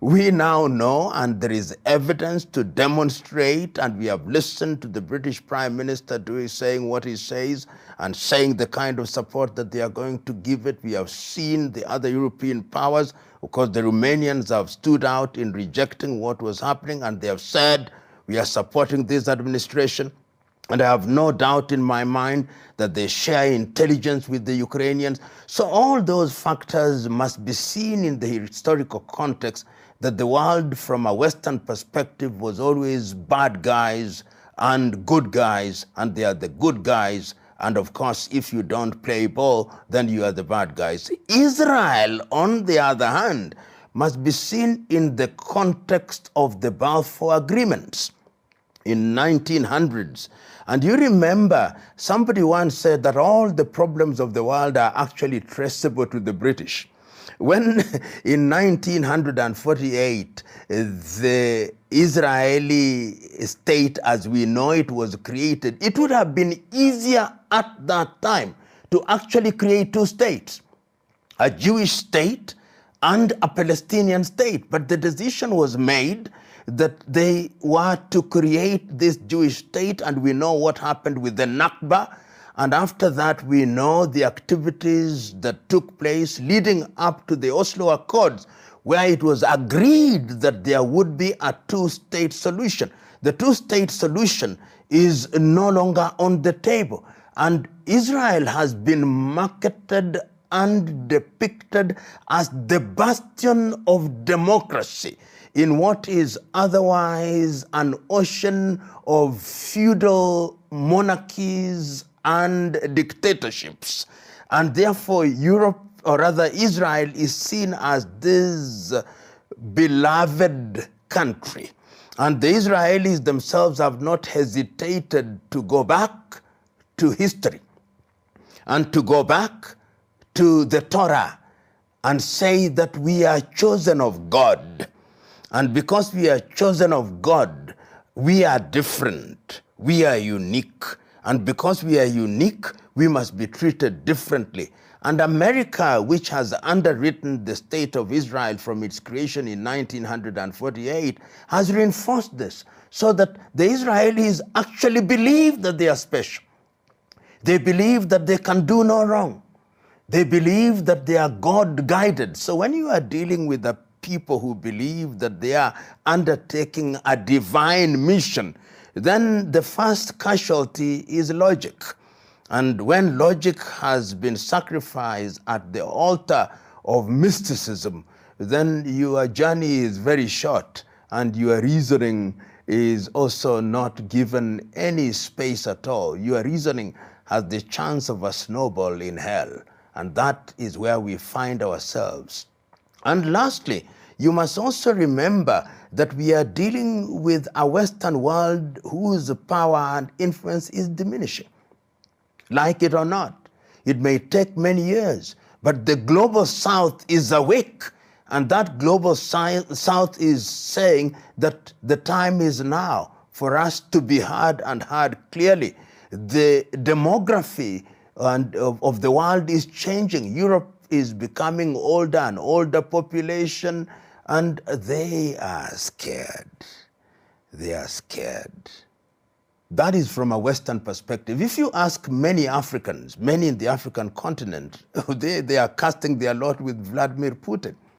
We now know, and there is evidence to demonstrate, and we have listened to the British Prime Minister saying what he says and saying the kind of support that they are going to give it. We have seen the other European powers. Of course, the Romanians have stood out in rejecting what was happening, and they have said, we are supporting this administration. And I have no doubt in my mind that they share intelligence with the Ukrainians. So all those factors must be seen in the historical context that the world from a Western perspective was always bad guys and good guys, and they are the good guys. And of course, if you don't play ball, then you are the bad guys. Israel, on the other hand, must be seen in the context of the Balfour Agreements in 1900s. And you remember, somebody once said that all the problems of the world are actually traceable to the British. When in 1948, the Israeli state as we know it was created, it would have been easier at that time to actually create two states, a Jewish state and a Palestinian state. But the decision was made that they were to create this Jewish state, and we know what happened with the Nakba. And after that, we know the activities that took place leading up to the Oslo Accords, where it was agreed that there would be a two-state solution. The two-state solution is no longer on the table. And Israel has been marketed and depicted as the bastion of democracy in what is otherwise an ocean of feudal monarchies and dictatorships. And therefore Europe, or rather Israel, is seen as this beloved country. And the Israelis themselves have not hesitated to go back to history and to go back to the Torah and say that we are chosen of God. And because we are chosen of God, we are different, we are unique. And because we are unique, we must be treated differently. And America, which has underwritten the state of Israel from its creation in 1948, has reinforced this, so that the Israelis actually believe that they are special. They believe that they can do no wrong. They believe that they are God-guided. So when you are dealing with the people who believe that they are undertaking a divine mission, then the first casualty is logic. And when logic has been sacrificed at the altar of mysticism, then your journey is very short, and your reasoning is also not given any space at all. Your reasoning has the chance of a snowball in hell, and that is where we find ourselves. And lastly, you must also remember that we are dealing with a Western world whose power and influence is diminishing. Like it or not, it may take many years, but the global South is awake, and that global South is saying that the time is now for us to be heard, and heard clearly. The demography of the world is changing. Europe is becoming older and older population, and they are scared. They are scared. That is from a Western perspective. If you ask many Africans, many in the African continent, they are casting their lot with Vladimir Putin.